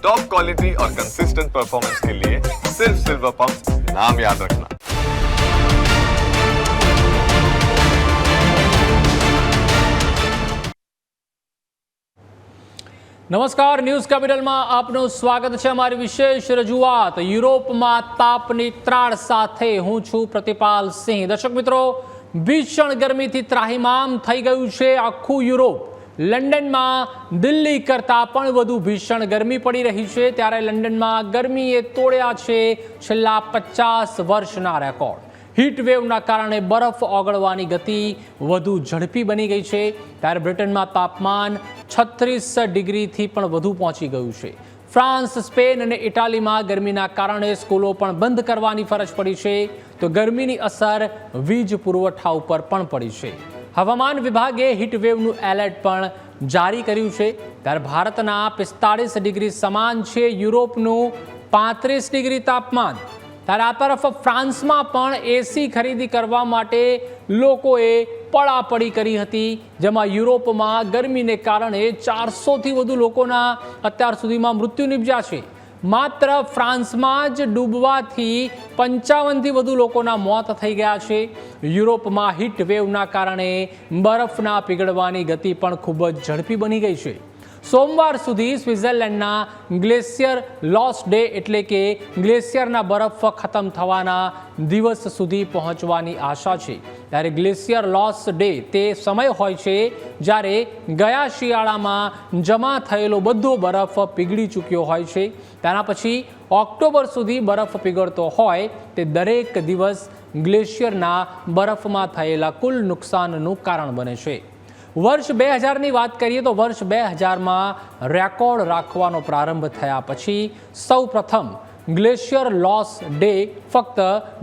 Top quality और consistent performance के लिए सिर्फ सिल्वर पंप नाम याद रखना। નમસ્કાર, ન્યૂઝ કેપિટલમાં આપનું સ્વાગત છે। અમારી વિશેષ રજૂઆત યુરોપમાં તાપની ત્રાળ સાથે હું છું પ્રતિપાલ સિંહ। દર્શક મિત્રો, ભીષણ ગરમીથી ત્રાહિમામ થઈ ગયું છે આખું યુરોપ। લંડનમાં દિલ્હી કરતાં પણ વધુ ભીષણ ગરમી પડી રહી છે, ત્યારે લંડનમાં ગરમીએ તોડ્યા છે છેલ્લા 50 વર્ષના રેકોર્ડ। હીટ વેવના કારણે બરફ ઓગળવાની ગતિ વધુ ઝડપી બની ગઈ છે, ત્યારે બ્રિટનમાં તાપમાન 36 ડિગ્રીથી પણ વધુ પહોંચી ગયું છે। ફ્રાન્સ, સ્પેન અને ઇટાલીમાં ગરમીના કારણે સ્કૂલો પણ બંધ કરવાની ફરજ પડી છે, તો ગરમીની અસર વીજ પુરવઠા ઉપર પણ પડી છે। હવામાન વિભાગે હીટ વેવનું એલર્ટ પણ જારી કર્યું છે, ત્યારે ભારતના 45 ડિગ્રી સમાન છે યુરોપનું 35 ડિગ્રી તાપમાન। ત્યારે આ તરફ ફ્રાન્સમાં પણ એસી ખરીદી કરવા માટે લોકોએ પડાપડી કરી હતી, જેમાં યુરોપમાં ગરમીને કારણે 400થી વધુ લોકોના અત્યાર સુધીમાં મૃત્યુ નિપજ્યા છે। માત્ર ફ્રાન્સમાં જ ડૂબવાથી 55થી વધુ લોકોના મોત થઈ ગયા છે। યુરોપમાં હીટ વેવના કારણે બરફના પીગળવાની ગતિ પણ ખૂબ જ ઝડપી બની ગઈ છે। સોમવાર સુધી સ્વિટ્ઝરલેન્ડના ગ્લેશિયર લોસ્ટ ડે એટલે કે ગ્લેશિયરના બરફ ખતમ થવાના દિવસ સુધી પહોંચવાની આશા છે। ત્યારે ગ્લેશિયર લોસ્ટ ડે તે સમય હોય છે જ્યારે ગયા શિયાળામાં જમા થયેલો બધો બરફ પીગળી ચૂક્યો હોય છે। તેના પછી ઓક્ટોબર સુધી બરફ પીગળતો હોય તે દરેક દિવસ ગ્લેશિયરના બરફમાં થયેલા કુલ નુકસાનનું કારણ બને છે। વર્ષ 2000ની વાત કરીએ તો વર્ષ 2000માં રેકોર્ડ રાખવાનો પ્રારંભ થયા પછી સૌ પ્રથમ ગ્લેશિયર લોસ ડે ફક્ત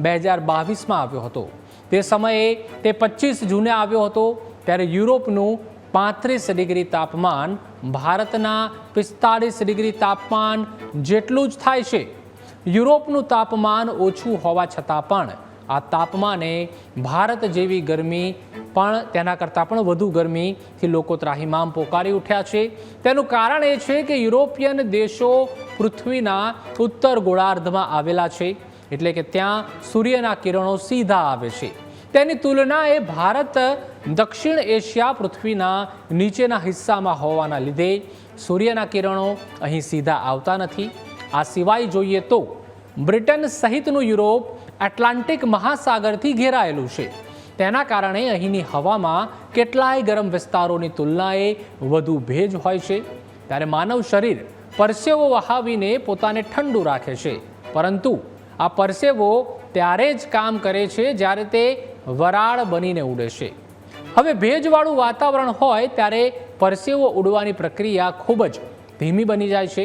2022માં આવ્યો હતો। તે સમયે તે 25 જૂને આવ્યો હતો, ત્યારે યુરોપનું 35 ડિગ્રી તાપમાન ભારતના 45 ડિગ્રી તાપમાન જેટલું જ થાય છે। યુરોપનું તાપમાન ઓછું હોવા છતાં પણ આ તાપમાને ભારત જેવી ગરમી પણ તેના કરતાં પણ વધુ ગરમીથી લોકો ત્રાહિમામ પોકારી ઉઠ્યા છે। તેનું કારણ એ છે કે યુરોપિયન દેશો પૃથ્વીના ઉત્તર ગોળાર્ધમાં આવેલા છે, એટલે કે ત્યાં સૂર્યના કિરણો સીધા આવે છે। તેની તુલનાએ ભારત દક્ષિણ એશિયા પૃથ્વીના નીચેના હિસ્સામાં હોવાના લીધે સૂર્યના કિરણો અહીં સીધા આવતા નથી। આ સિવાય જોઈએ તો બ્રિટન સહિતનું યુરોપ એટલાન્ટિક મહાસાગરથી ઘેરાયેલું છે, તેના કારણે અહીંની હવામાં કેટલાય ગરમ વિસ્તારોની તુલનાએ વધુ ભેજ હોય છે। ત્યારે માનવ શરીર પરસેવો વહાવીને પોતાને ઠંડુ રાખે છે, પરંતુ આ પરસેવો ત્યારે જ કામ કરે છે જ્યારે તે વરાળ બનીને ઉડે છે। હવે ભેજવાળું વાતાવરણ હોય ત્યારે પરસેવો ઉડવાની પ્રક્રિયા ખૂબ જ ધીમી બની જાય છે।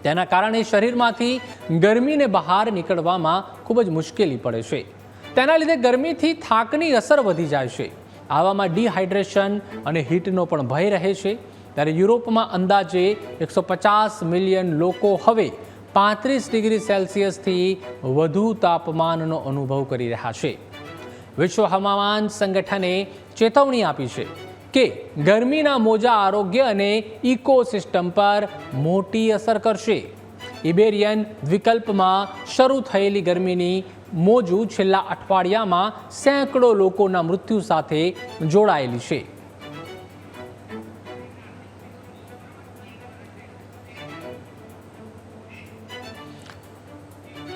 તેના કારણે શરીરમાંથી ગરમીને બહાર નીકળવામાં ખૂબ જ મુશ્કેલી પડે છે। તેના લીધે ગરમીથી થાકની અસર વધી જાય છે। આવામાં ડિહાઇડ્રેશન અને હીટનો પણ ભય રહે છે। ત્યારે યુરોપમાં અંદાજે 150 મિલિયન લોકો હવે 35 ડિગ્રી સેલ્સિયસથી વધુ તાપમાનનો અનુભવ કરી રહ્યા છે। વિશ્વ હવામાન સંગઠને ચેતવણી આપી છે કે ગરમીના મોજા આરોગ્ય અને ઇકોસિસ્ટમ પર મોટી અસર કરશે। ઇબેરિયન દ્વીપકલ્પમાં શરૂ થયેલી ગરમીની મોજું છેલ્લા અઠવાડિયામાં સેંકડો લોકોના મૃત્યુ સાથે જોડાયેલી છે।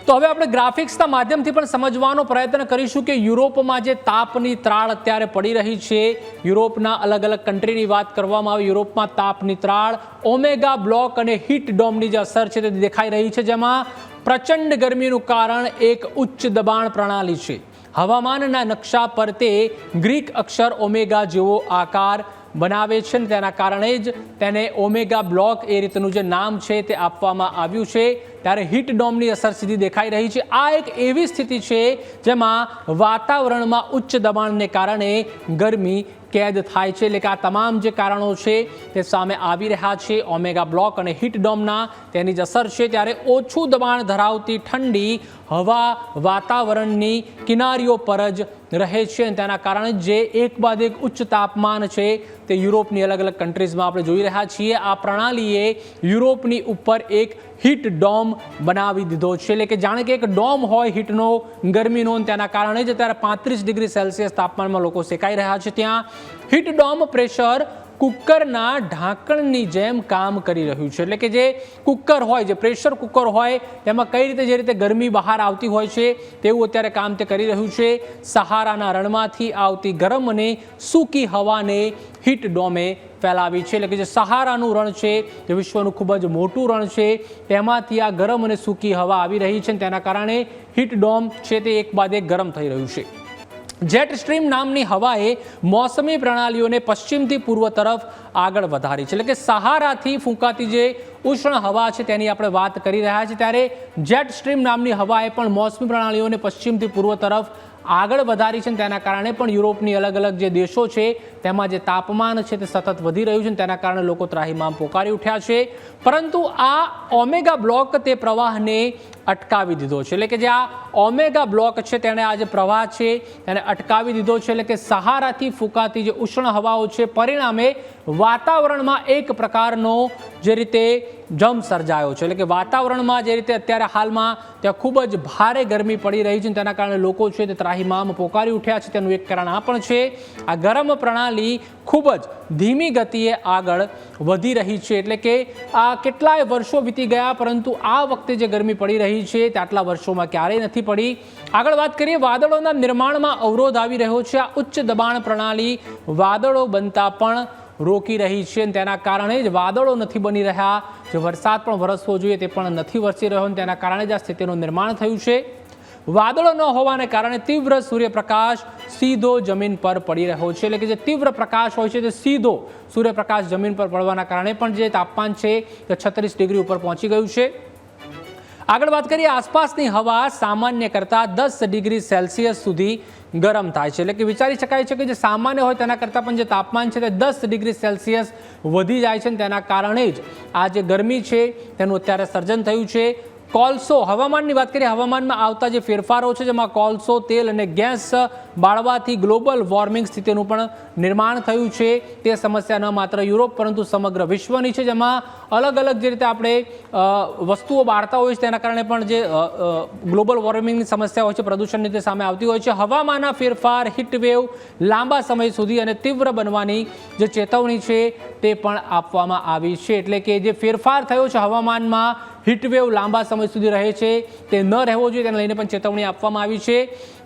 તો હવે આપણે ગ્રાફિક્સના માધ્યમથી પણ સમજવાનો પ્રયત્ન કરીશું કે યુરોપમાં જે તાપની ત્રાળ અત્યારે પડી રહી છે, યુરોપના અલગ અલગ કન્ટ્રીની વાત કરવામાં આવે, યુરોપમાં તાપની ત્રાળ ઓમેગા બ્લોક અને હીટ ડોમની જે અસર છે તે દેખાઈ રહી છે, જેમાં પ્રચંડ ગરમીનું કારણ એક ઉચ્ચ દબાણ પ્રણાલી છે। હવામાનના નકશા પર તે ગ્રીક અક્ષર ઓમેગા જેવો આકાર બનાવે છે, તેના કારણે જ તેને ઓમેગા બ્લોક એ રીતનું જે નામ છે તે આપવામાં આવ્યું છે। ત્યારે હીટ ડોમની અસર સીધી દેખાઈ રહી છે। આ એક એવી સ્થિતિ છે જેમાં વાતાવરણમાં ઉચ્ચ દબાણને કારણે ગરમી કેદ થાય છે, એટલે કે આ તમામ જે કારણો છે તે સામે આવી રહ્યા છે। ઓમેગા બ્લોક અને હીટ ડોમના તેની જ અસર છે। ત્યારે ઓછું દબાણ ધરાવતી ઠંડી હવા વાતાવરણની કિનારીઓ પર જ રહે છે અને તેના કારણે જે એક બાદ એક ઉચ્ચ તાપમાન છે તે યુરોપની અલગ અલગ કન્ટ્રીઝમાં આપણે જોઈ રહ્યા છીએ. આ પ્રણાલીએ યુરોપની ઉપર એક હીટ ડોમ બનાવી દીધો છે, એટલે કે જાણે કે એક ડોમ હોય હીટનો, ગરમીનો, તેના કારણે જ અત્યારે 35 ડિગ્રી સેલ્સિયસ તાપમાનમાં લોકો શેકાઈ રહ્યા છે. ત્યાં હીટ ડોમ પ્રેશર કુકરના ઢાંકણની જેમ કામ કરી રહ્યું છે, એટલે કે જે કુકર હોય, જે પ્રેશર કુકર હોય તેમાં કઈ રીતે જે રીતે ગરમી બહાર આવતી હોય છે તેવું અત્યારે કામ તે કરી રહ્યું છે. સહારાના રણમાંથી આવતી ગરમ અને સૂકી હવાને હીટ ડોમે ફેલાવી છે, એટલે કે જે સહારાનું રણ છે જે વિશ્વનું ખૂબ જ મોટું રણ છે તેમાંથી આ ગરમ અને સૂકી હવા આવી રહી છે, તેના કારણે હીટ ડોમ છે તે એક બાદ એક ગરમ થઈ રહ્યું છે. જેટ સ્ટ્રીમ નામની હવાએ મોસમી પ્રણાલીઓને પશ્ચિમથી પૂર્વ તરફ આગળ વધારી છે, એટલે કે સહારાથી ફૂંકાતી જે ઉષ્ણ હવા છે તેની આપણે વાત કરી રહ્યા છીએ, ત્યારે જેટ સ્ટ્રીમ નામની હવાએ પણ મોસમી પ્રણાલીઓને પશ્ચિમથી પૂર્વ તરફ આગળ વધારી છે. તેના કારણે પણ યુરોપની અલગ અલગ જે દેશો છે તેમાં જે તાપમાન છે તે સતત વધી રહ્યું છે, તેના કારણે લોકો ત્રાહિમામ પોકારી ઉઠ્યા છે. પરંતુ આ ઓમેગા બ્લોક તે પ્રવાહને અટકાવી દીધો છે, એટલે કે જે આ ઓમેગા બ્લોક છે તેણે આ જે પ્રવાહ છે તેને અટકાવી દીધો છે, એટલે કે સહારાથી ફૂંકાતી જે ઉષ્ણ હવાઓ છે પરિણામે વાતાવરણમાં એક પ્રકારનો જે રીતે જમ સર્જાયો છે, એટલે કે વાતાવરણમાં જે રીતે અત્યારે હાલમાં ત્યાં ખૂબ જ ભારે ગરમી પડી રહી છે, તેના કારણે લોકો છે તે ત્રાહિમામ પોકારી ઉઠ્યા છે. તેનું એક કારણ આ પણ છે, આ ગરમ પ્રણાલી ખૂબ જ ધીમી ગતિએ આગળ વધી રહી છે, એટલે કે આ કેટલાય વર્ષો વીતી ગયા પરંતુ આ વખતે જે ગરમી પડી રહી છે તે આટલા વર્ષોમાં ક્યારેય નથી પડી. આગળ વાત કરીએ, વાદળોના નિર્માણમાં અવરોધ આવી રહ્યો છે. આ ઉચ્ચ દબાણ પ્રણાલી વાદળો બનતા પણ રોકી રહી છે, તેના કારણે જ વાદળો નથી બની રહ્યા, જે વરસાદ પણ વરસવો જોઈએ તે પણ નથી વરસી રહ્યો, તેના કારણે જ આ સ્થિતિનું નિર્માણ થયું છે. વાદળો ન હોવાને કારણે તીવ્ર સૂર્યપ્રકાશ સીધો જમીન પર પડી રહ્યો છે, એટલે કે જે તીવ્ર પ્રકાશ હોય છે તે સીધો સૂર્યપ્રકાશ જમીન પર પડવાના કારણે પણ જે તાપમાન છે તે 36 ડિગ્રી ઉપર પહોંચી ગયું છે. આગળ વાત કરીએ, આસપાસની હવા સામાન્ય કરતાં 10 ડિગ્રી સેલ્સિયસ સુધી ગરમ થાય છે, એટલે કે વિચારી શકાય છે કે જે સામાન્ય હોય તેના કરતાં પણ જે તાપમાન છે તે 10 ડિગ્રી સેલ્સિયસ વધી જાય છે, તેના કારણે જ આ જે ગરમી છે તેનું અત્યારે સર્જન થયું છે. કોલસો, હવામાનની વાત કરીએ, હવામાનમાં આવતા જે ફેરફારો છે જેમાં કોલસો, તેલ અને ગેસ બાળવાથી ગ્લોબલ વોર્મિંગ સ્થિતિનું પણ નિર્માણ થયું છે. તે સમસ્યા ન માત્ર યુરોપ પરંતુ સમગ્ર વિશ્વની છે, જેમાં અલગ અલગ જે રીતે આપણે વસ્તુઓ બાળતા હોય છે તેના કારણે પણ જે ગ્લોબલ વોર્મિંગની સમસ્યા હોય છે, પ્રદૂષણની તે સામે આવતી હોય છે. હવામાનના ફેરફાર, હીટવેવ લાંબા સમય સુધી અને તીવ્ર બનવાની જે ચેતવણી છે તે પણ આપવામાં આવી છે, એટલે કે જે ફેરફાર થયો છે હવામાનમાં, હીટવેવ લાંબા સમય સુધી રહે છે તે ન રહેવો જોઈએ તેને લઈને પણ ચેતવણી આપવામાં આવી છે.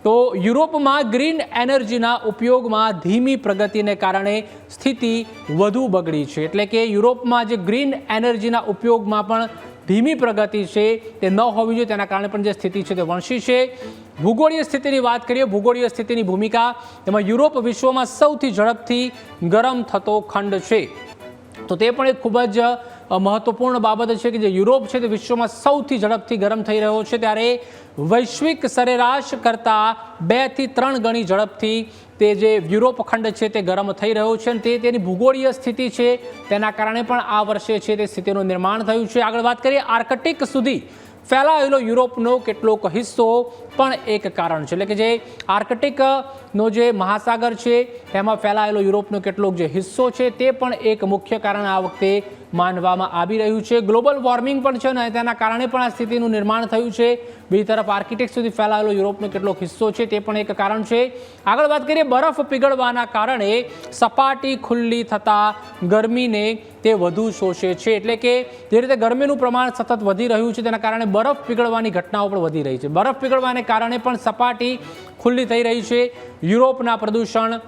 તો યુરોપમાં ગ્રીન એનર્જીના ઉપયોગમાં ધીમી પ્રગતિને કારણે સ્થિતિ વધુ બગડી છે, એટલે કે યુરોપમાં જે ગ્રીન એનર્જીના ઉપયોગમાં પણ ધીમી પ્રગતિ છે તે ન હોવી જોઈએ, તેના કારણે પણ જે સ્થિતિ છે તે વણસી છે. ભૂગોળીય સ્થિતિની વાત કરીએ, ભૂગોળીય સ્થિતિની ભૂમિકા, તેમાં યુરોપ વિશ્વમાં સૌથી ઝડપથી ગરમ થતો ખંડ છે, તો તે પણ એક ખૂબ જ મહત્વપૂર્ણ બાબત છે કે જે યુરોપ છે તે વિશ્વમાં સૌથી ઝડપથી ગરમ થઈ રહ્યો છે, ત્યારે વૈશ્વિક સરેરાશ કરતાં 2 થી 3 ગણી ઝડપથી તે જે યુરોપ ખંડ છે તે ગરમ થઈ રહ્યો છે, અને તે તેની ભૂગોળીય સ્થિતિ છે તેના કારણે પણ આ વર્ષે છે તે સ્થિતિનું નિર્માણ થયું છે. આગળ વાત કરીએ, આર્કટિક સુધી ફેલાયેલો યુરોપનો કેટલોક હિસ્સો પણ એક કારણ છે, એટલે કે જે આર્કટિકનો જે મહાસાગર છે તેમાં ફેલાયેલો યુરોપનો કેટલોક જે હિસ્સો છે તે પણ એક મુખ્ય કારણ આ વખતે માનવામાં આવી રહ્યું છે. ગ્લોબલ વોર્મિંગ પણ છે અને તેના કારણે પણ આ સ્થિતિનું નિર્માણ થયું છે. બીજી તરફ આર્કટિક સુધી ફેલાયેલો યુરોપનો કેટલોક હિસ્સો છે તે પણ એક કારણ છે. આગળ વાત કરીએ, બરફ પીગળવાના કારણે સપાટી ખુલ્લી થતાં ગરમીને તે વધુ શોષે છે, એટલે કે જે રીતે ગરમીનું પ્રમાણ સતત વધી રહ્યું છે તેના કારણે બરફ પીગળવાની ઘટનાઓ પણ વધી રહી છે. બરફ પીગળવાને કારણે પણ સપાટી ખુલ્લી થઈ રહી છે. યુરોપના પ્રદૂષણ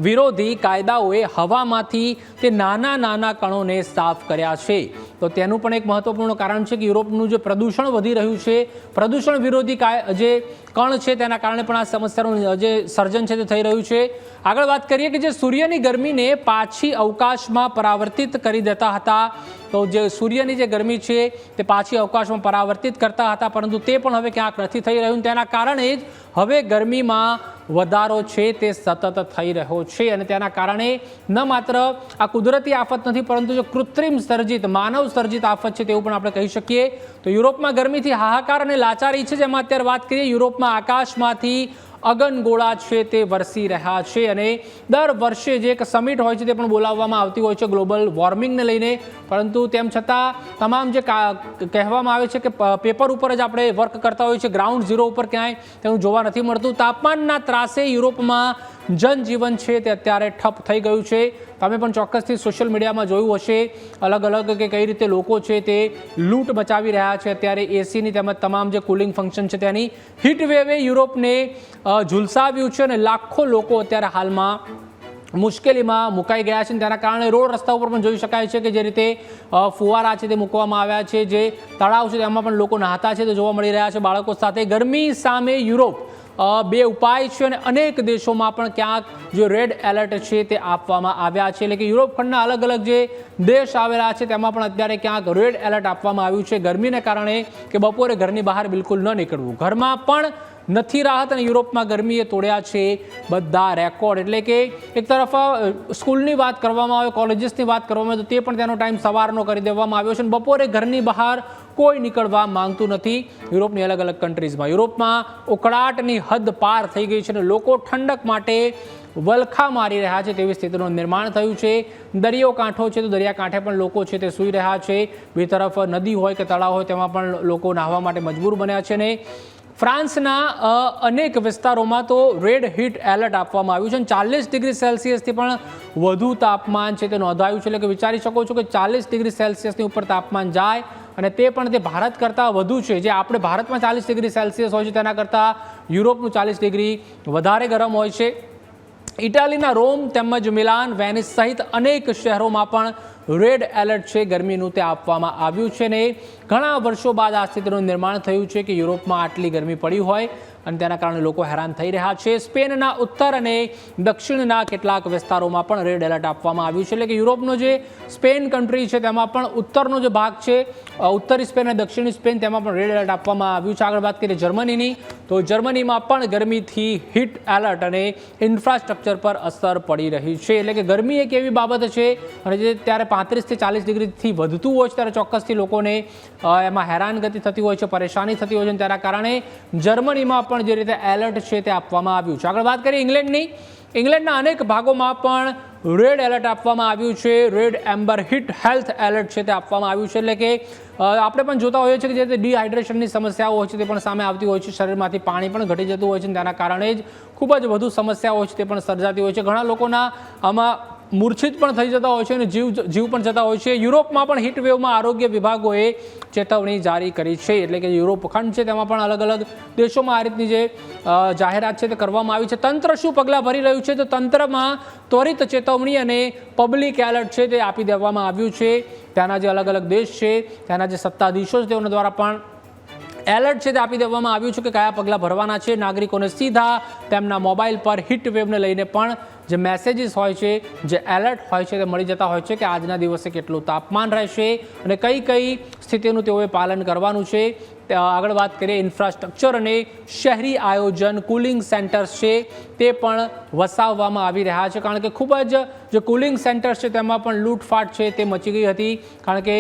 વિરોધી કાયદાઓએ હવામાંથી તે નાના નાના કણોને સાફ કર્યા છે, તો તેનું પણ એક મહત્વપૂર્ણ કારણ છે કે યુરોપનું જે પ્રદૂષણ વધી રહ્યું છે, પ્રદૂષણ વિરોધી જે કણ છે તેના કારણે પણ આ સમસ્યાનું જે સર્જન છે તે થઈ રહ્યું છે. આગળ વાત કરીએ કે જે સૂર્યની ગરમીને પાછી અવકાશમાં પરાવર્તિત કરી દેતા હતા, તો જે સૂર્યની જે ગરમી છે તે પાછી અવકાશમાં પરાવર્તિત કરતા હતા, પરંતુ તે પણ હવે ક્યાંક નથી થઈ રહ્યું, તેના કારણે જ હવે ગરમીમાં વધારો છે તે સતત થઈ રહ્યો છે, અને તેના કારણે ન માત્ર આ કુદરતી આફત નથી પરંતુ જે કૃત્રિમ સર્જિત, માનવ સર્જિત આફત છે તેવું પણ આપણે કહી શકીએ. તો યુરોપમાં ગરમીથી હાહાકાર અને લાચારી છે, જેમાં અત્યારે વાત કરીએ યુરોપમાં આકાશમાંથી અગનગોળા છે તે વરસી રહ્યા છે અને દર વર્ષે જે એક સમિટ હોય છે તે પણ બોલાવવામાં આવતી હોય છે ગ્લોબલ વોર્મિંગને લઈને, પરંતુ તેમ છતાં તમામ જે કહેવામાં આવે છે કે પેપર ઉપર જ આપણે વર્ક કરતા હોઈએ છીએ, ગ્રાઉન્ડ ઝીરો ઉપર ક્યાંય તેનું જોવા નથી મળતું. તાપમાનના ત્રાસે યુરોપમાં જનજીવન છે તે અત્યારે ઠપ થઈ ગયું છે. તમે પણ ચોક્કસથી સોશિયલ મીડિયામાં જોયું હશે અલગ અલગ કે કઈ રીતે લોકો છે તે લૂંટ મચાવી રહ્યા છે અત્યારે એસીની તેમજ તમામ જે કુલિંગ ફંક્શન છે તેની. હીટ વેવે યુરોપને ઝુલસાવ્યું છે અને લાખો લોકો અત્યારે હાલમાં મુશ્કેલીમાં મુકાઈ ગયા છે. તેના કારણે રોડ રસ્તા ઉપર પણ જોઈ શકાય છે કે જે રીતે ફુવારા છે તે મૂકવામાં આવ્યા છે, જે તળાવ છે તેમાં પણ લોકો નહાતા છે તે જોવા મળી રહ્યા છે બાળકો સાથે. ગરમી સામે યુરોપ બે ઉપાય છે અને અનેક દેશોમાં પણ ક્યાંક જે રેડ એલર્ટ છે તે આપવામાં આવ્યા છે. એટલે કે યુરોપ ખંડના અલગ અલગ જે દેશ આવેલા છે તેમાં પણ અત્યારે ક્યાંક રેડ એલર્ટ આપવામાં આવ્યું છે ગરમીને કારણે કે બપોરે ઘરની બહાર બિલકુલ ન નીકળવું. ઘરમાં પણ નથી રાહત અને યુરોપમાં ગરમીએ તોડ્યા છે બધા રેકોર્ડ. એટલે કે એક તરફ સ્કૂલની વાત કરવામાં આવે, કોલેજીસની વાત કરવામાં આવે તો તે પણ તેનો ટાઈમ સવારનો કરી દેવામાં આવ્યો છે અને બપોરે ઘરની બહાર કોઈ નીકળવા માંગતું નથી યુરોપની અલગ અલગ કન્ટ્રીઝમાં. યુરોપમાં ઉકળાટની હદ પાર થઈ ગઈ છે અને લોકો ઠંડક માટે વલખા મારી રહ્યા છે તેવી સ્થિતિનું નિર્માણ થયું છે. દરિયો કાંઠો છે તો દરિયાકાંઠે પણ લોકો છે તે સૂઈ રહ્યા છે. બે તરફ નદી હોય કે તળાવ હોય તેમાં પણ લોકો નાહવા માટે મજબૂર બન્યા છે. ને ફ્રાન્સના અનેક વિસ્તારોમાં તો રેડ હીટ એલર્ટ આપવામાં આવ્યું છે અને 40 ડિગ્રી સેલ્સિયસથી પણ વધુ તાપમાન છે તે નોંધાયું છે. એટલે કે વિચારી શકો છો કે 40 ડિગ્રી સેલ્સિયસની ઉપર તાપમાન જાય અને તે પણ તે ભારત કરતાં વધુ છે. જે આપણે ભારતમાં 40 ડિગ્રી સેલ્સિયસ હોય છે તેના કરતાં યુરોપનું 40 ડિગ્રી વધારે ગરમ હોય છે. ઇટાલીના રોમ તેમજ મિલાન, વેનિસ સહિત અનેક શહેરોમાં પણ રેડ એલર્ટ છે ગરમીનું તે આપવામાં આવ્યું છે ને ઘણા વર્ષો બાદ આ સ્થિતિનું નિર્માણ થયું છે કે યુરોપમાં આટલી ગરમી પડી હોય અને તેના કારણે લોકો હેરાન થઈ રહ્યા છે. સ્પેનના ઉત્તર અને દક્ષિણના કેટલાક વિસ્તારોમાં પણ રેડ એલર્ટ આપવામાં આવ્યું છે. એટલે કે યુરોપનો જે સ્પેન કન્ટ્રી છે તેમાં પણ ઉત્તરનો જે ભાગ છે, ઉત્તરી સ્પેન અને દક્ષિણી સ્પેન, તેમાં પણ રેડ એલર્ટ આપવામાં આવ્યું છે. આગળ વાત કરીએ જર્મનીની તો જર્મનીમાં પણ ગરમીથી હીટ એલર્ટ અને ઇન્ફ્રાસ્ટ્રક્ચર પર અસર પડી રહી છે. એટલે કે ગરમી એક એવી બાબત છે અને જે ત્યારે 35 થી 40 ડિગ્રીથી વધતું હોય છે ત્યારે ચોક્કસથી લોકોને એમાં હેરાનગતિ થતી હોય છે, પરેશાની થતી હોય છે. તેના કારણે જર્મનીમાં પણ જે રીતે એલર્ટ છે તે આપવામાં આવ્યું છે. આગળ વાત કરીએ ઇંગ્લેન્ડની. ઇંગ્લેન્ડના અનેક ભાગોમાં પણ રેડ એલર્ટ આપવામાં આવ્યું છે. Red amber heat health alert છે તે આપવામાં આવ્યું છે. એટલે કે આપણે પણ જોતા હોઈએ છીએ કે જે રીતે ડિહાઇડ્રેશનની સમસ્યાઓ હોય છે તે પણ સામે આવતી હોય છે. શરીરમાંથી પાણી પણ ઘટી જતું હોય છે તેના કારણે જ ખૂબ જ વધુ સમસ્યાઓ હોય છે તે પણ સર્જાતી હોય છે. ઘણા લોકોના આમાં મૂર્છિત પણ થઈ જતા હોય છે અને જીવ પણ જતા હોય છે. યુરોપમાં પણ હીટ વેવમાં આરોગ્ય વિભાગોએ ચેતવણી જારી કરી છે. એટલે કે યુરોપ ખંડ છે તેમાં પણ અલગ અલગ દેશોમાં આ રીતની જે જાહેરાત છે તે કરવામાં આવી છે. તંત્ર શું પગલાં ભરી રહ્યું છે તો તંત્રમાં ત્વરિત ચેતવણી અને પબ્લિક એલર્ટ છે તે આપી દેવામાં આવ્યું છે. ત્યાંના જે અલગ અલગ દેશ છે ત્યાંના જે સત્તાધીશો છે તેઓના દ્વારા પણ એલર્ટ છે તે આપી દેવામાં આવ્યું છે કે કયા પગલાં ભરવાના છે. નાગરિકોને સીધા તેમના મોબાઈલ પર હીટ વેવને લઈને પણ જે મેસેજીસ હોય છે, જે એલર્ટ હોય છે તે મળી જતા હોય છે કે આજના દિવસે કેટલું તાપમાન રહેશે અને કઈ કઈ સ્થિતિનું તેઓએ પાલન કરવાનું છે. આગળ વાત કરીએ ઇન્ફ્રાસ્ટ્રક્ચર અને શહેરી આયોજન, કુલિંગ સેન્ટર્સ છે તે પણ વસાવવામાં આવી રહ્યા છે. કારણ કે ખૂબ જ જે કુલિંગ સેન્ટર્સ છે તેમાં પણ લૂંટફાટ છે તે મચી ગઈ હતી. કારણ કે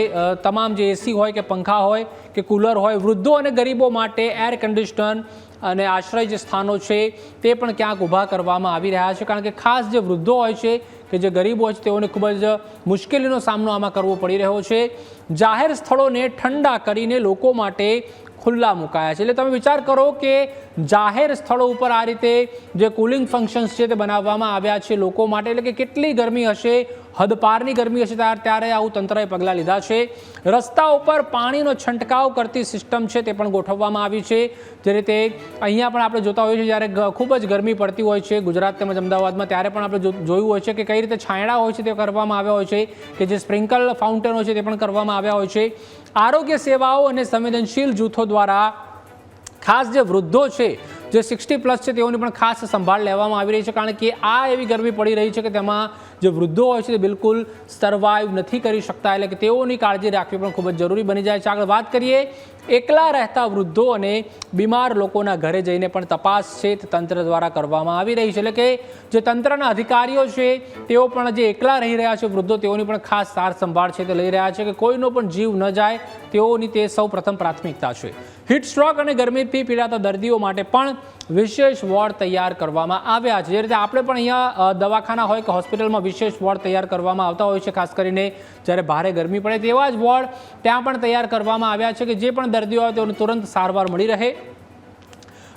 તમામ જે એસી હોય કે પંખા હોય કે કુલર હોય, વૃદ્ધો અને ગરીબો માટે એર કન્ડિશનર અને આશ્રય જે સ્થાનો છે તે પણ ક્યાંક ઊભા કરવામાં આવી રહ્યા છે. કારણ કે ખાસ જે વૃદ્ધો હોય છે કે જે ગરીબ હોય છે તેઓને ખૂબ જ મુશ્કેલીનો સામનો આમાં કરવો પડી રહ્યો છે. જાહેર સ્થળોને ઠંડા કરીને લોકો માટે ખુલ્લા મુકાયા છે. એટલે તમે વિચાર કરો કે જાહેર સ્થળો ઉપર આ રીતે જે કુલિંગ ફંક્શન્સ છે તે બનાવવામાં આવ્યા છે લોકો માટે. એટલે કે કેટલી ગરમી હશે, હદપારની ગરમી હશે ત્યારે આવું તંત્રએ પગલાં લીધા છે. રસ્તા ઉપર પાણીનો છંટકાવ કરતી સિસ્ટમ છે તે પણ ગોઠવવામાં આવી છે. જે રીતે અહીંયા પણ આપણે જોતા હોઈએ છીએ જ્યારે ખૂબ જ ગરમી પડતી હોય છે ગુજરાત તેમજ અમદાવાદમાં ત્યારે પણ આપણે જોયું હોય છે કે કઈ રીતે છાંયડા હોય છે તે કરવામાં આવ્યા હોય છે, કે જે સ્પ્રિંકલ ફાઉન્ટેનો છે તે પણ કરવામાં આવ્યા હોય છે. આરોગ્ય સેવાઓ અને સંવેદનશીલ જૂથો દ્વારા ખાસ જે વૃદ્ધો છે જે 60+ છે તેઓની પણ ખાસ સંભાળ લેવામાં આવી રહી છે. કારણ કે આ એવી ગરમી પડી રહી છે કે તેમાં જે વૃદ્ધો હોય છે તે બિલકુલ સર્વાઈવ નથી કરી શકતા, એટલે કે તેઓની કાળજી રાખવી પણ ખૂબ જ જરૂરી બની જાય છે. આગળ વાત કરીએ, એકલા રહેતા વૃદ્ધો અને બીમાર લોકોના ઘરે જઈને પણ તપાસ છે તે તંત્ર દ્વારા કરવામાં આવી રહી છે. એટલે કે જે તંત્રના અધિકારીઓ છે તેઓ પણ જે એકલા રહી રહ્યા છે વૃદ્ધો, તેઓની પણ ખાસ સાર સંભાળ છે તે લઈ રહ્યા છે કે કોઈનો પણ જીવ ન જાય, તેઓની તે સૌ પ્રથમ પ્રાથમિકતા છે. હીટ સ્ટ્રોક અને ગરમીથી પીડાતા દર્દીઓ માટે પણ વિશેષ વોર્ડ તૈયાર કરવામાં આવ્યા છે. જે રીતે આપણે પણ અહીંયા દવાખાના હોય કે હોસ્પિટલમાં વિશેષ વોર્ડ તૈયાર કરવામાં આવતા હોય છે, ખાસ કરીને જ્યારે ભારે ગરમી પડે તેવા જ વોર્ડ ત્યાં પણ તૈયાર કરવામાં આવ્યા છે કે જે પણ દર્દીઓ હોય તેઓને તુરંત સારવાર મળી રહે.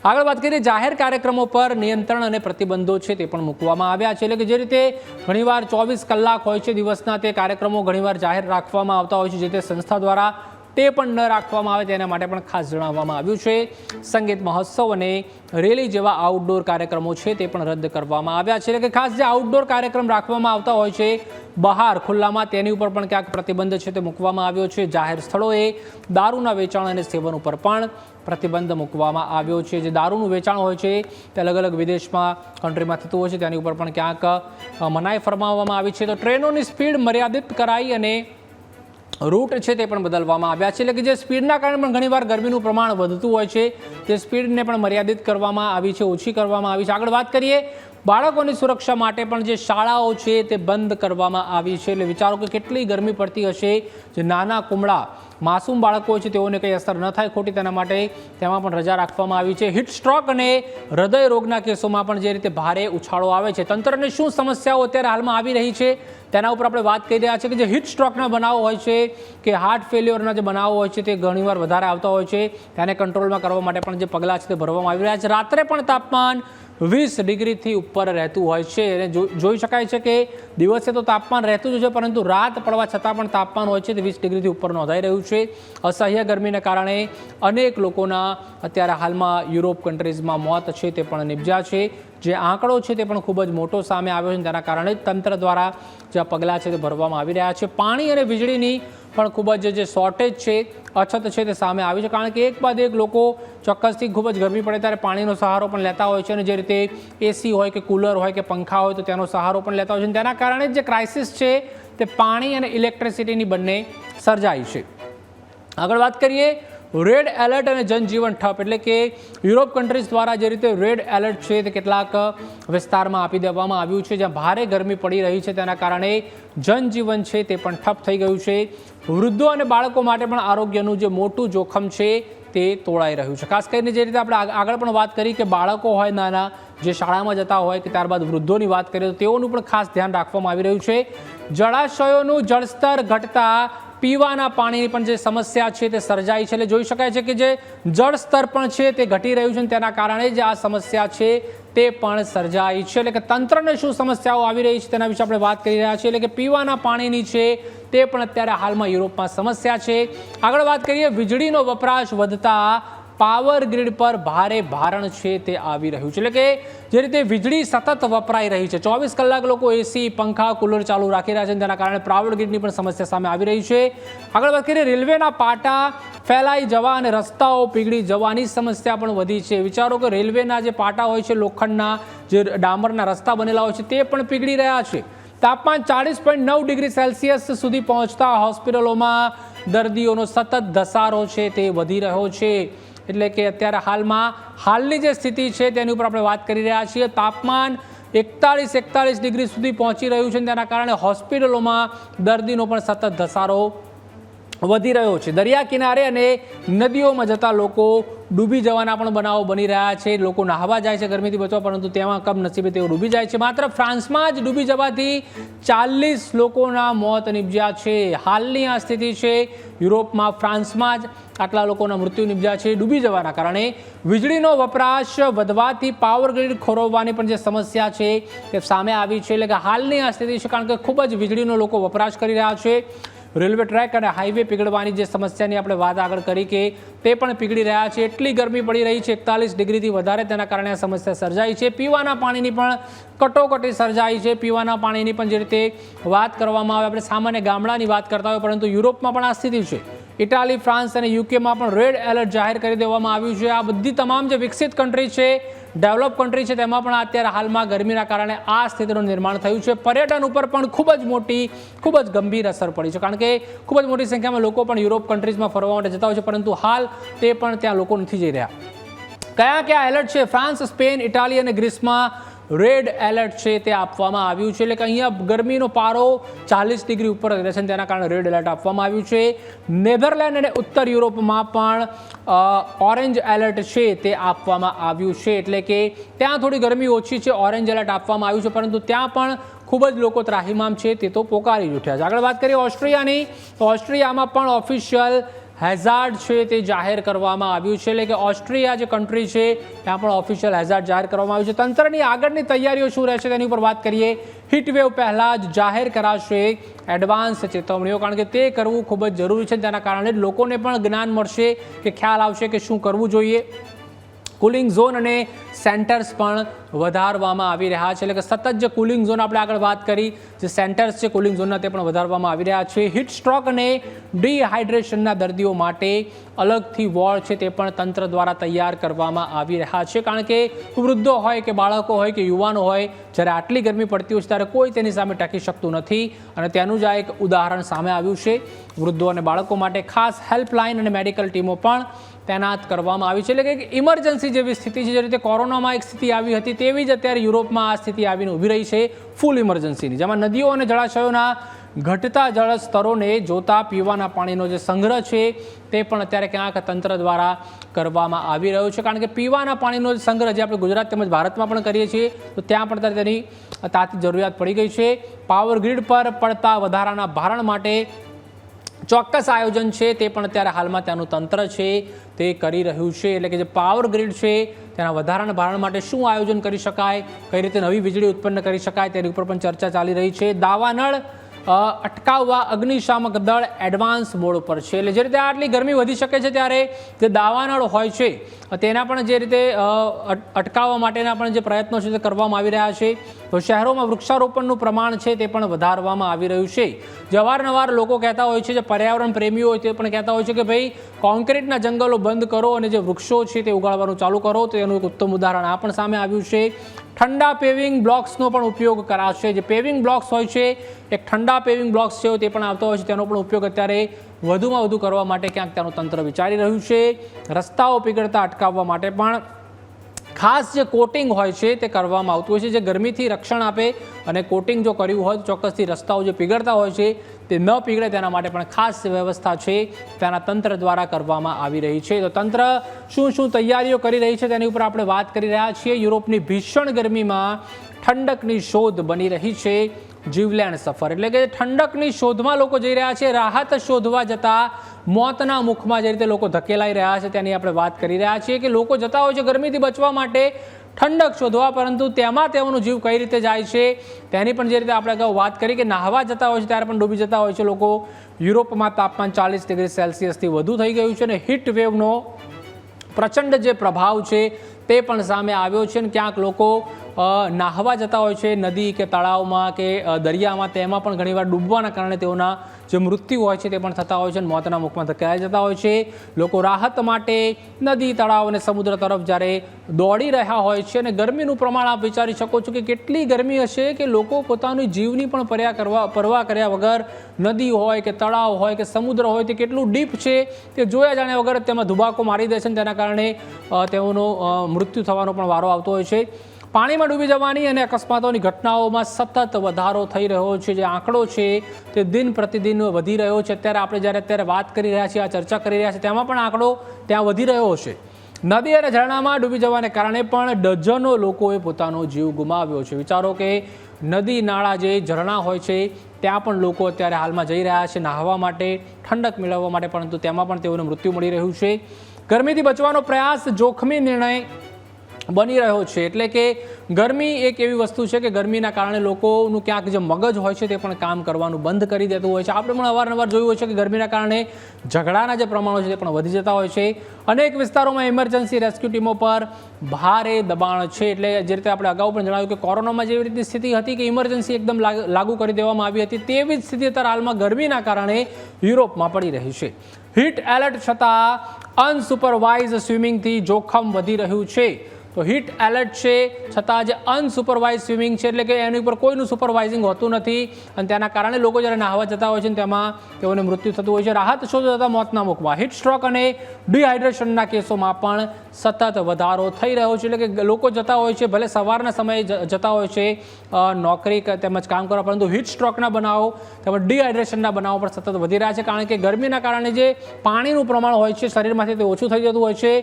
આગળ વાત કરીએ, જાહેર કાર્યક્રમો પર નિયંત્રણ અને પ્રતિબંધો છે તે પણ મૂકવામાં આવ્યા છે. એટલે કે જે રીતે ઘણીવાર 24 કલાક હોય છે દિવસના, તે કાર્યક્રમો ઘણીવાર જાહેર રાખવામાં આવતા હોય છે, જે તે સંસ્થા દ્વારા તે પણ ન રાખવામાં આવે તેના માટે પણ ખાસ જણાવવામાં આવ્યું છે. સંગીત મહોત્સવ અને રેલી જેવા આઉટડોર કાર્યક્રમો છે તે પણ રદ કરવામાં આવ્યા છે. એટલે કે ખાસ જે આઉટડોર કાર્યક્રમ રાખવામાં આવતા હોય છે બહાર ખુલ્લામાં, તેની ઉપર પણ ક્યાંક પ્રતિબંધ છે તે મૂકવામાં આવ્યો છે. જાહેર સ્થળોએ દારૂના વેચાણ અને સેવન ઉપર પણ પ્રતિબંધ મૂકવામાં આવ્યો છે. જે દારૂનું વેચાણ હોય છે તે અલગ અલગ વિદેશમાં કન્ટ્રીમાં થતું હોય છે, તેની ઉપર પણ ક્યાંક મનાઈ ફરમાવવામાં આવી છે. તો ટ્રેનોની સ્પીડ મર્યાદિત કરાઈ અને રૂટ છે તે પણ બદલવામાં આવ્યા છે. એટલે કે જે સ્પીડના કારણે પણ ઘણીવાર ગરમીનું પ્રમાણ વધતું હોય છે, તે સ્પીડને પણ મર્યાદિત કરવામાં આવી છે, ઓછી કરવામાં આવી છે. આગળ વાત કરીએ, બાળકોની સુરક્ષા માટે પણ જે શાળાઓ છે તે બંધ કરવામાં આવી છે. એટલે વિચારો કે કેટલી ગરમી પડતી હશે. જે નાના કુમળા માસૂમ બાળકો છે તેઓને કંઈ અસર ન થાય ખોટી, તેના માટે તેમાં પણ રજા રાખવામાં આવી છે. હીટ સ્ટ્રોક અને હૃદય રોગના કેસોમાં પણ જે રીતે ભારે ઉછાળો આવે છે, તંત્રને શું સમસ્યાઓ અત્યારે હાલમાં આવી રહી છે તેના ઉપર આપણે વાત કરી રહ્યા છીએ. કે જે હીટ સ્ટ્રોકના બનાવો હોય છે કે હાર્ટ ફેલ્યોરના જે બનાવો હોય છે તે ઘણીવાર વધારે આવતા હોય છે, તેને કંટ્રોલમાં કરવા માટે પણ જે પગલાં છે તે ભરવામાં આવી રહ્યા છે. રાત્રે પણ તાપમાન 20 ડિગ્રીથી ઉપર રહેતું હોય છે અને જોઈ શકાય છે કે દિવસે તો તાપમાન રહેતું જ છે, પરંતુ રાત પડવા છતાં પણ તાપમાન હોય છે તે 20 ડિગ્રીથી ઉપર નોંધાઈ રહ્યું છે. અસહ્ય ગરમીને કારણે અનેક લોકોના અત્યારે હાલમાં યુરોપ કન્ટ્રીઝમાં મોત છે તે પણ નિપજ્યા છે. જે આંકડો છે તે પણ ખૂબ જ મોટો સામે આવ્યો છે, તેના કારણે જ તંત્ર દ્વારા જે પગલાં છે તે ભરવામાં આવી રહ્યા છે. પાણી અને વીજળીની પણ ખૂબ જ જે શોર્ટેજ છે, અછત છે તે સામે આવી છે, કારણ કે એક બાદ એક લોકો ચોક્કસથી ખૂબ જ ગરમી પડે ત્યારે પાણીનો સહારો પણ લેતા હોય છે અને જે રીતે એસી હોય કે કુલર હોય કે પંખા હોય તો તેનો સહારો પણ લેતા હોય છે. તેના કારણે જે ક્રાઇસિસ છે તે પાણી અને ઇલેક્ટ્રિસિટીની બંને સર્જાઈ છે. આગળ વાત કરીએ, રેડ એલર્ટ અને જનજીવન ઠપ. એટલે કે યુરોપ કન્ટ્રીઝ દ્વારા જે રીતે રેડ એલર્ટ છે તે કેટલાક વિસ્તારમાં આપી દેવામાં આવ્યું છે, જ્યાં ભારે ગરમી પડી રહી છે, તેના કારણે જનજીવન છે તે પણ ઠપ થઈ ગયું છે. વૃદ્ધો અને બાળકો માટે પણ આરોગ્યનું જે મોટું જોખમ છે તે તોળાઈ રહ્યું છે. ખાસ કરીને જે રીતે આપણે આગળ પણ વાત કરી કે બાળકો હોય નાના, જે શાળામાં જતા હોય કે ત્યારબાદ વૃદ્ધોની વાત કરીએ તો તેઓનું પણ ખાસ ધ્યાન રાખવામાં આવી રહ્યું છે. જળાશયોનું જળસ્તર ઘટતા પીવાના પાણીની પણ જે સમસ્યા છે તે સર્જાઈ છે. એટલે જોઈ શકાય છે કે જે જળસ્તર પણ છે તે ઘટી રહ્યું છે, તેના કારણે જ આ સમસ્યા છે તે પણ સર્જાઈ છે. એટલે કે તંત્રને શું સમસ્યાઓ આવી રહી છે તેના વિશે આપણે વાત કરી રહ્યા છીએ. એટલે કે પીવાના પાણીની છે તે પણ અત્યારે હાલમાં યુરોપમાં સમસ્યા છે. આગળ વાત કરીએ, વીજળીનો વપરાશ વધતા પાવર ગ્રીડ પર ભારે ભારણ છે તે આવી રહ્યું છે. એટલે કે જે રીતે વીજળી સતત વપરાઈ રહી છે, 24 કલાક લોકો એસી પંખા કુલર ચાલુ રાખી રહ્યા છે, તેના કારણે પાવર ગ્રીડની પણ સમસ્યા સામે આવી રહી છે. આગળ વાત કરીએ, રેલવેના પાટા ફેલાઈ જવા અને રસ્તાઓ પીગળી જવાની સમસ્યા પણ વધી છે. વિચારો કે રેલવેના જે પાટા હોય છે, લોખંડના જે ડામરના રસ્તા બનેલા હોય છે તે પણ પીગળી રહ્યા છે. તાપમાન 40.9 ડિગ્રી સેલ્સિયસ સુધી પહોંચતા હોસ્પિટલોમાં દર્દીઓનો સતત ધસારો છે તે વધી રહ્યો છે. એટલે કે અત્યારે હાલની જે સ્થિતિ છે તેની ઉપર આપણે વાત કરી રહ્યા છીએ. તાપમાન 41 ડિગ્રી સુધી પહોંચી રહ્યું છે, તેના કારણે હોસ્પિટલોમાં દર્દીનો પણ સતત ધસારો વધી રહ્યો છે. દરિયા કિનારે અને નદીઓમાં જતા લોકો ડૂબી જવાના પણ બનાવો બની રહ્યા છે. લોકો નહાવા જાય છે ગરમીથી બચવા, પરંતુ તેમાં કમનસીબે તેઓ ડૂબી જાય છે. માત્ર ફ્રાન્સમાં જ ડૂબી જવાથી 40 લોકોના મોત નિપજ્યા છે. હાલની આ સ્થિતિ છે યુરોપમાં, ફ્રાન્સમાં જ આટલા લોકોના મૃત્યુ નિપજ્યા છે ડૂબી જવાના કારણે. વીજળીનો વપરાશ વધવાથી પાવર ગ્રીડ ખોરવવાની પણ જે સમસ્યા છે તે સામે આવી છે. એટલે કે હાલની આ સ્થિતિ છે, કારણ કે ખૂબ જ વીજળીનો લોકો વપરાશ કરી રહ્યા છે. રેલવે ટ્રેક અને હાઈવે પીગળવાની જે સમસ્યાની આપણે વાત આગળ કરી કે તે પણ પીગળી રહ્યા છે. એટલી ગરમી પડી રહી છે 41 ડિગ્રીથી વધારે, તેના કારણે આ સમસ્યા સર્જાઈ છે. પીવાના પાણીની પણ કટોકટી સર્જાઈ છે. પીવાના પાણીની પણ જે રીતે વાત કરવામાં આવે, આપણે સામાન્ય ગામડાની વાત કરતા હોય, પરંતુ યુરોપમાં પણ આ સ્થિતિ છે. ઇટાલી, ફ્રાન્સ અને યુકેમાં પણ રેડ એલર્ટ જાહેર કરી દેવામાં આવ્યું છે. આ બધી તમામ જે વિકસિત કન્ટ્રી છે ડેવલપ કન્ટ્રી છે તેમાં પણ અત્યારે હાલમાં ગરમીના કારણે આ સ્થિતિનું નિર્માણ થયું છે. પર્યટન ઉપર પણ ખૂબ જ ગંભીર અસર પડી છે, કારણ કે ખૂબ જ મોટી સંખ્યામાં લોકો પણ યુરોપ કન્ટ્રીઝમાં ફરવા માટે જતા હોય છે, પરંતુ હાલ તે પણ ત્યાં લોકો નથી જઈ રહ્યા. કયા એલર્ટ છે? ફ્રાન્સ, સ્પેન, ઇટાલી અને ગ્રીસમાં રેડ એલર્ટ છે તે આપવામાં આવ્યું છે. એટલે કે અહીંયા ગરમીનો પારો 40 ડિગ્રી ઉપર રહે છે, તેના કારણે રેડ એલર્ટ આપવામાં આવ્યું છે. નેધરલેન્ડ અને ઉત્તર યુરોપમાં પણ ઓરેન્જ એલર્ટ છે તે આપવામાં આવ્યું છે. એટલે કે ત્યાં થોડી ગરમી ઓછી છે, ઓરેન્જ એલર્ટ આપવામાં આવ્યું છે, પરંતુ ત્યાં પણ ખૂબ જ લોકો ત્રાહિમામ છે તે તો પોકારી ઉઠ્યા છે. આગળ વાત કરીએ ઓસ્ટ્રિયાની, તો ઓસ્ટ્રિયામાં પણ ઓફિશિયલ હેઝાર્ડ છે તે જાહેર કરવામાં આવ્યું છે. એટલે કે ઓસ્ટ્રિયા જે કન્ટ્રી છે ત્યાં પણ ઓફિશિયલ હેઝાર્ડ જાહેર કરવામાં આવ્યું છે. તંત્રની આગળની તૈયારીઓ શું રહેશે તેની ઉપર વાત કરીએ. હીટવેવ પહેલાં જ જાહેર કરાશે એડવાન્સ ચેતવણીઓ, કારણ કે તે કરવું ખૂબ જ જરૂરી છે. તેના કારણે લોકોને પણ જ્ઞાન મળશે કે ખ્યાલ આવશે કે શું કરવું જોઈએ. કુલિંગ ઝોન અને સેન્ટર્સ પણ વધારવામાં આવી રહ્યા છે. એટલે કે સતત જે કુલિંગ ઝોન આપણે આગળ વાત કરી, જે સેન્ટર્સ છે કુલિંગ ઝોનના, તે પણ વધારવામાં આવી રહ્યા છે. હીટ સ્ટ્રોક અને ડિહાઇડ્રેશનના દર્દીઓ માટે અલગથી વોર્ડ છે તે પણ તંત્ર દ્વારા તૈયાર કરવામાં આવી રહ્યા છે, કારણ કે વૃદ્ધો હોય કે બાળકો હોય કે યુવાનો હોય, જ્યારે આટલી ગરમી પડતી હોય છે ત્યારે કોઈ તેની સામે ટકી શકતું નથી, અને તેનું જ આ એક ઉદાહરણ સામે આવ્યું છે. વૃદ્ધો અને બાળકો માટે ખાસ હેલ્પલાઇન અને મેડિકલ ટીમો પણ તૈનાત કરવામાં આવી છે. એટલે કે ઇમરજન્સી જેવી સ્થિતિ છે, જે રીતે કોરોનામાં એક સ્થિતિ આવી હતી તેવી જ અત્યારે યુરોપમાં આ સ્થિતિ આવીને ઊભી રહી છે, ફૂલ ઇમરજન્સીની, જેમાં નદીઓ અને જળાશયોના ઘટતા જળ સ્તરોને જોતા પીવાના પાણીનો જે સંગ્રહ છે તે પણ અત્યારે ક્યાંક તંત્ર દ્વારા કરવામાં આવી રહ્યો છે, કારણ કે પીવાના પાણીનો સંગ્રહ જે આપણે ગુજરાત તેમજ ભારતમાં પણ કરીએ છીએ, તો ત્યાં પણ અત્યારે તેની તાતી જરૂરિયાત પડી ગઈ છે. પાવર ગ્રીડ પર પડતા વધારાના ભારણ માટે ચોક્કસ આયોજન છે તે પણ અત્યારે હાલમાં ત્યાંનું તંત્ર છે તે કરી રહ્યું છે. એટલે કે જે પાવર ગ્રીડ છે તેના વધારાના ભારણ માટે શું આયોજન કરી શકાય, કઈ રીતે નવી વીજળી ઉત્પન્ન કરી શકાય તેની ઉપર પણ ચર્ચા ચાલી રહી છે. દાવાનળ અટકાવવા અગ્નિશામક દળ એડવાન્સ મોડ ઉપર છે. એટલે જે રીતે આટલી ગરમી વધી શકે છે ત્યારે જે દાવાનળ હોય છે તેના પણ જે રીતે અટકાવવા માટેના પણ જે પ્રયત્નો છે તે કરવામાં આવી રહ્યા છે. તો શહેરોમાં વૃક્ષારોપણનું પ્રમાણ છે તે પણ વધારવામાં આવી રહ્યું છે. જે અવારનવાર લોકો કહેતા હોય છે, જે પર્યાવરણ પ્રેમીઓ હોય તે પણ કહેતા હોય છે કે ભાઈ કોન્ક્રીટના જંગલો બંધ કરો અને જે વૃક્ષો છે તે ઉગાડવાનું ચાલુ કરો, તો એનું એક ઉત્તમ ઉદાહરણ આ પણ સામે આવ્યું છે. ઠંડા પેવિંગ બ્લોક્સનો પણ ઉપયોગ કરાશે. જે પેવિંગ બ્લોક્સ હોય છે, એક ઠંડા પેવિંગ બ્લોક્સ છે તે પણ આવતા હોય છે, તેનો પણ ઉપયોગ અત્યારે વધુમાં વધુ કરવા માટે ક્યાંક ત્યાંનું તંત્ર વિચારી રહ્યું છે. રસ્તાઓ પીગળતા અટકાવવા માટે પણ ખાસ જે કોટિંગ હોય છે તે કરવામાં આવતું હોય છે, જે ગરમીથી રક્ષણ આપે, અને કોટિંગ જો કર્યું હોય તો ચોક્કસથી રસ્તાઓ જે પીગળતા હોય છે તે ન પીગળે તેના માટે પણ ખાસ વ્યવસ્થા છે તેના તંત્ર દ્વારા કરવામાં આવી રહી છે. તો તંત્ર શું તૈયારીઓ કરી રહી છે તેની ઉપર આપણે વાત કરી રહ્યા છીએ. યુરોપની ભીષણ ગરમીમાં ઠંડકની શોધ બની રહી છે જીવલેણ સફર. એટલે કે ઠંડકની શોધમાં લોકો જઈ રહ્યા છે, રાહત શોધવા જતા મોતના મુખમાં જે રીતે લોકો ધકેલાઈ રહ્યા છે તેની આપણે વાત કરી રહ્યા છીએ. કે લોકો જતા હોય છે ગરમીથી બચવા માટે ઠંડક શોધવા, પરંતુ તેમાં તેઓનો જીવ કઈ રીતે જાય છે તેની પણ જે રીતે આપણે અગાઉ વાત કરી કે નાહવા જતા હોય છે ત્યારે પણ ડૂબી જતા હોય છે લોકો. યુરોપમાં તાપમાન 40 ડિગ્રી સેલ્સિયસથી વધુ થઈ ગયું છે, અને હીટ વેવનો પ્રચંડ જે પ્રભાવ છે તે પણ સામે આવ્યો છે. અને ક્યાંક લોકો નાહવા જતા હોય છે નદી કે તળાવમાં કે દરિયામાં, તેમાં પણ ઘણીવાર ડૂબવાના કારણે તેઓના જે મૃત્યુ હોય છે તે પણ થતા હોય છે, અને મોતના મુખમાં ધકેલાઈ જતા હોય છે. લોકો રાહત માટે નદી, તળાવ અને સમુદ્ર તરફ જ્યારે દોડી રહ્યા હોય છે, અને ગરમીનું પ્રમાણ આપ વિચારી શકો છો કે કેટલી ગરમી હશે કે લોકો પોતાની જીવની પણ પરવા કર્યા વગર નદી હોય કે તળાવ હોય કે સમુદ્ર હોય તે કેટલું ડીપ છે તે જોયા જાણ્યા વગર તેમાં ધુબાકો મારી દે છે, અને તેના કારણે તેઓનો મૃત્યુ થવાનો પણ વારો આવતો હોય છે. પાણીમાં ડૂબી જવાની અને અકસ્માતોની ઘટનાઓમાં સતત વધારો થઈ રહ્યો છે. જે આંકડો છે તે દિન પ્રતિદિન વધી રહ્યો છે. અત્યારે વાત કરી રહ્યા છીએ, આ ચર્ચા કરી રહ્યા છીએ, તેમાં પણ આંકડો ત્યાં વધી રહ્યો છે. નદી અને ઝરણામાં ડૂબી જવાને કારણે પણ ડઝનો લોકોએ પોતાનો જીવ ગુમાવ્યો છે. વિચારો કે નદી, નાળા, જે ઝરણા હોય છે ત્યાં પણ લોકો અત્યારે હાલમાં જઈ રહ્યા છે નાહવા માટે, ઠંડક મેળવવા માટે, પરંતુ તેમાં પણ તેઓને મૃત્યુ મળી રહ્યું છે. ગરમીથી બચવાનો પ્રયાસ જોખમી નિર્ણય બની રહ્યો છે. એટલે કે ગરમી એક એવી વસ્તુ છે કે ગરમીના કારણે લોકોનું ક્યાંક જે મગજ હોય છે તે પણ કામ કરવાનું બંધ કરી દેતું હોય છે. આપણે પણ અવારનવાર જોયું હોય છે કે ગરમીના કારણે ઝઘડાના જે પ્રમાણો છે તે પણ વધી જતા હોય છે. અનેક વિસ્તારોમાં ઇમરજન્સી રેસ્ક્યુ ટીમો પર ભારે દબાણ છે. એટલે જે રીતે આપણે અગાઉ પણ જણાવ્યું કે કોરોનામાં જેવી રીતની સ્થિતિ હતી કે ઇમરજન્સી એકદમ લાગુ કરી દેવામાં આવી હતી, તેવી જ સ્થિતિ અત્યારે હાલમાં ગરમીના કારણે યુરોપમાં પડી રહી છે. હીટ એલર્ટ છતાં અનસુપરવાઇઝ સ્વિમિંગથી જોખમ વધી રહ્યું છે. તો હીટ એલર્ટ છે, છતાં જે અનસુપરવાઇઝ સ્વિમિંગ છે, એટલે કે એની ઉપર કોઈનું સુપરવાઇઝિંગ હોતું નથી અને તેના કારણે લોકો જ્યારે નાહવા જતા હોય છે ને તેમાં તેઓને મૃત્યુ થતું હોય છે. રાહત શોધો જતા મોતના મુખમાં. હીટ સ્ટ્રોક અને ડિહાઇડ્રેશનના કેસોમાં પણ સતત વધારો થઈ રહ્યો છે. એટલે કે લોકો જતા હોય છે, ભલે સવારના સમયે જતા હોય છે નોકરી તેમજ કામ કરવા, પરંતુ હીટ સ્ટ્રોકના બનાવો તેમજ ડિહાઇડ્રેશનના બનાવો પણ સતત વધી રહ્યા છે. કારણ કે ગરમીના કારણે જે પાણીનું પ્રમાણ હોય છે શરીરમાંથી તે ઓછું થઈ જતું હોય છે.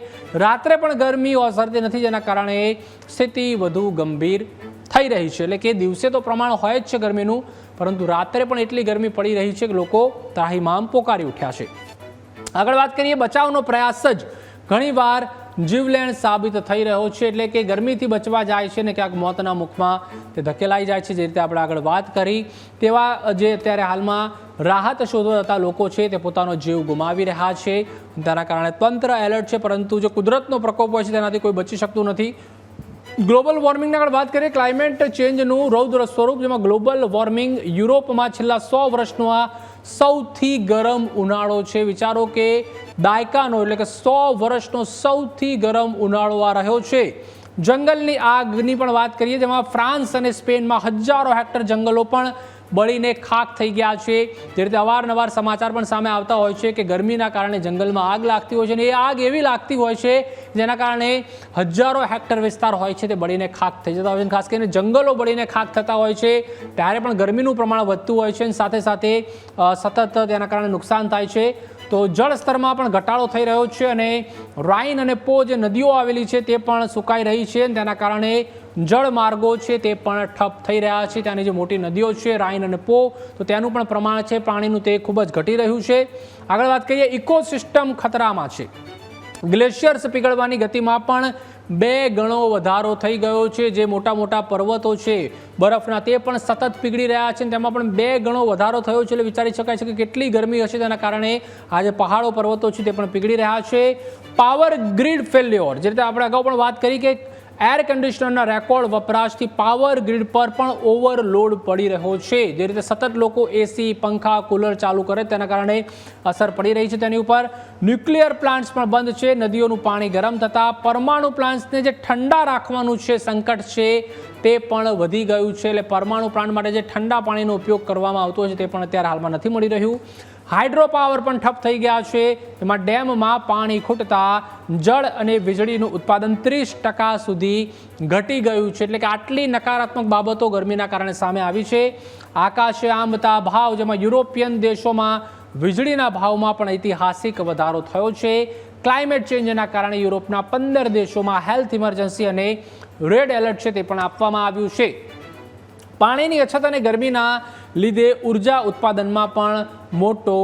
રાત્રે પણ ગરમી ઓસરતી નથી, જેના કારણે સ્થિતિ વધુ ગંભીર થઈ રહી છે. એટલે કે દિવસે તો પ્રમાણ હોય જ છે ગરમીનું, પરંતુ રાત્રે પણ એટલી ગરમી પડી રહી છે કે લોકો ત્રાહિમામ પોકારી ઉઠ્યા છે. આગળ વાત કરીએ, બચાવનો પ્રયાસ જ ઘણીવાર જીવલેણ સાબિત થઈ રહ્યો છે. એટલે કે ગરમીથી બચવા જાય છે ને ક્યાંક મોતના મુખમાં તે ધકેલાઈ જાય છે. જે રીતે આપણે આગળ વાત કરી તેવા જે અત્યારે હાલમાં રાહત શોધવા જતા લોકો છે તે પોતાનો જીવ ગુમાવી રહ્યા છે. તેના કારણે તંત્ર એલર્ટ છે, પરંતુ જે કુદરતનો પ્રકોપ હોય છે તેનાથી કોઈ બચી શકતું નથી. ગ્લોબલ વોર્મિંગની આગળ વાત કરીએ, ક્લાઇમેટ ચેન્જનું રૌદ્ર સ્વરૂપ, જેમાં ગ્લોબલ વોર્મિંગ યુરોપમાં છેલ્લા 100 વર્ષનો આ સૌથી ગરમ ઉનાળો છે. વિચારો કે દાયકાનો એટલે કે 100 વર્ષનો સૌથી ગરમ ઉનાળો આ રહ્યો છે. જંગલની આગની પણ વાત કરીએ, જેમાં ફ્રાન્સ અને સ્પેનમાં હજારો હેક્ટર જંગલો પણ બળીને ખાખ થઈ ગયા છે. જે રીતે અવારનવાર સમાચાર પણ સામે આવતા હોય છે કે ગરમીના કારણે જંગલમાં આગ લાગતી હોય છે અને એ આગ એવી લાગતી હોય છે જેના કારણે હજારો હેક્ટર વિસ્તાર હોય છે તે બળીને ખાખ થઈ જતા હોય છે. ખાસ કરીને જંગલો બળીને ખાખ થતા હોય છે ત્યારે પણ ગરમીનું પ્રમાણ વધતું હોય છે અને સાથે સાથે સતત તેના કારણે નુકસાન થાય છે. તો જળ સ્તરમાં પણ ઘટાડો થઈ રહ્યો છે અને રાઇન અને પો જે નદીઓ આવેલી છે તે પણ સુકાઈ રહી છે અને તેના કારણે જળમાર્ગો છે તે પણ ઠપ થઈ રહ્યા છે. ત્યાંની જે મોટી નદીઓ છે રાઇન અને પો, તો તેનું પણ પ્રમાણ છે પાણીનું તે ખૂબ જ ઘટી રહ્યું છે. આગળ વાત કરીએ, ઇકોસિસ્ટમ ખતરામાં છે. ગ્લેશિયર્સ પીગળવાની ગતિમાં પણ 2 ગણો વધારો થઈ ગયો છે. જે મોટા મોટા પર્વતો છે બરફના તે પણ સતત પીગળી રહ્યા છે, તેમાં પણ 2 ગણો વધારો થયો છે. એટલે વિચારી શકાય છે કે કેટલી ગરમી હશે. તેના કારણે આ જે પહાડો પર્વતો છે તે પણ પીગળી રહ્યા છે. પાવર ગ્રીડ ફેલ્યોર, જે રીતે આપણે અગાઉ પણ વાત કરી કે એર કન્ડિશનરના રેકોર્ડ વપરાશથી પાવર ગ્રીડ પર પણ ઓવરલોડ પડી રહ્યો છે. જે રીતે સતત લોકો એસી, પંખા, કુલર ચાલુ કરે તેના કારણે અસર પડી રહી છે તેની ઉપર. ન્યુક્લિયર પ્લાન્ટ્સ પણ બંધ છે. નદીઓનું પાણી ગરમ થતાં પરમાણુ પ્લાન્ટ્સને જે ઠંડા રાખવાનું છે સંકટ છે તે પણ વધી ગયું છે. એટલે પરમાણુ પ્લાન્ટ માટે જે ઠંડા પાણીનો ઉપયોગ કરવામાં આવતો હોય છે તે પણ અત્યારે હાલમાં નથી મળી રહ્યું. હાઇડ્રો પાવર પણ ઠપ થઈ ગયા છે. એમાં ડેમમાં પાણી ખૂટતા જળ અને વીજળીનું ઉત્પાદન 30% સુધી ઘટી ગયું છે. એટલે કે આટલી નકારાત્મક બાબતો ગરમીના કારણે સામે આવી છે. આકાશે આંબતા ભાવ, જેમાં યુરોપિયન દેશોમાં વીજળીના ભાવમાં પણ ઐતિહાસિક વધારો થયો છે. ક્લાઇમેટ ચેન્જના કારણે યુરોપના 15 દેશોમાં હેલ્થ ઇમરજન્સી અને રેડ એલર્ટ છે તે પણ આપવામાં આવ્યું છે. પાણીની અછત અને ગરમીના લીધે ઉર્જા ઉત્પાદનમાં પણ મોટો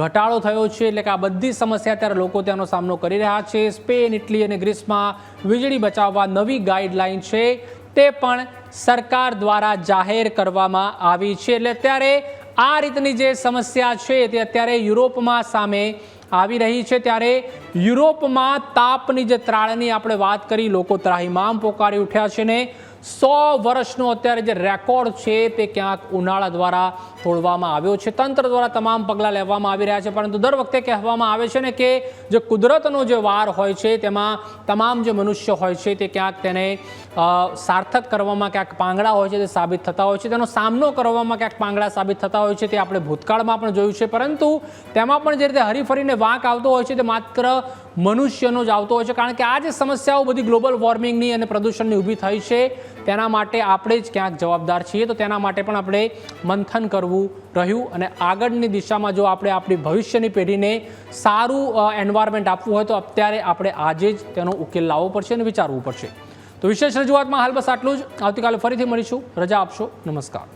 ઘટાડો થયો છે. એટલે કે આ બધી સમસ્યા અત્યારે લોકો તેનો સામનો કરી રહ્યા છે. સ્પેન, ઇટલી અને ગ્રીસમાં વીજળી બચાવવા નવી ગાઈડલાઈન છે તે પણ સરકાર દ્વારા જાહેર કરવામાં આવી છે. એટલે અત્યારે આ રીતની જે સમસ્યા છે તે અત્યારે યુરોપમાં સામે આવી રહી છે. ત્યારે યુરોપમાં તાપની જે ત્રાળની આપણે વાત કરી, લોકો ત્રાહિમામ પોકારી ઉઠ્યા છે ને 100 વર્ષનો અત્યારે જે રેકોર્ડ છે તે ક્યાંક ઉનાળા દ્વારા તોડવામાં આવ્યો છે. તંત્ર દ્વારા તમામ પગલાં લેવામાં આવી રહ્યા છે, પરંતુ દર વખતે કહેવામાં આવે છે ને કે જે કુદરતનો જે વાર હોય છે તેમાં તમામ જે મનુષ્ય હોય છે તે ક્યાંક તેને સાર્થક કરવામાં ક્યાંક પાંગડા હોય છે તે સાબિત થતા હોય છે. તેનો સામનો કરવામાં ક્યાંક પાંગડા સાબિત થતા હોય છે. તે આપણે ભૂતકાળમાં પણ જોયું છે, પરંતુ તેમાં પણ જે રીતે હરીફરીને વાંક આવતો હોય છે તે માત્ર મનુષ્યનો જ આવતો હોય છે. કારણ કે આ જે સમસ્યાઓ બધી ગ્લોબલ વોર્મિંગની અને પ્રદૂષણની ઊભી થઈ છે તેના માટે આપણે જ ક્યાંક જવાબદાર છીએ. તો તેના માટે પણ આપણે મંથન કરવું રહ્યું અને આગળની દિશામાં જો આપણે આપણી ભવિષ્યની પેઢીને સારું એન્વાયરમેન્ટ આપવું હોય તો અત્યારે આપણે આજે જ તેનો ઉકેલ લાવવો પડશે અને વિચારવું પડશે. તો વિશેષ રજૂઆતમાં હાલ બસ આટલું જ. આવતીકાલે ફરીથી મળીશું. રજા આપશો. નમસ્કાર.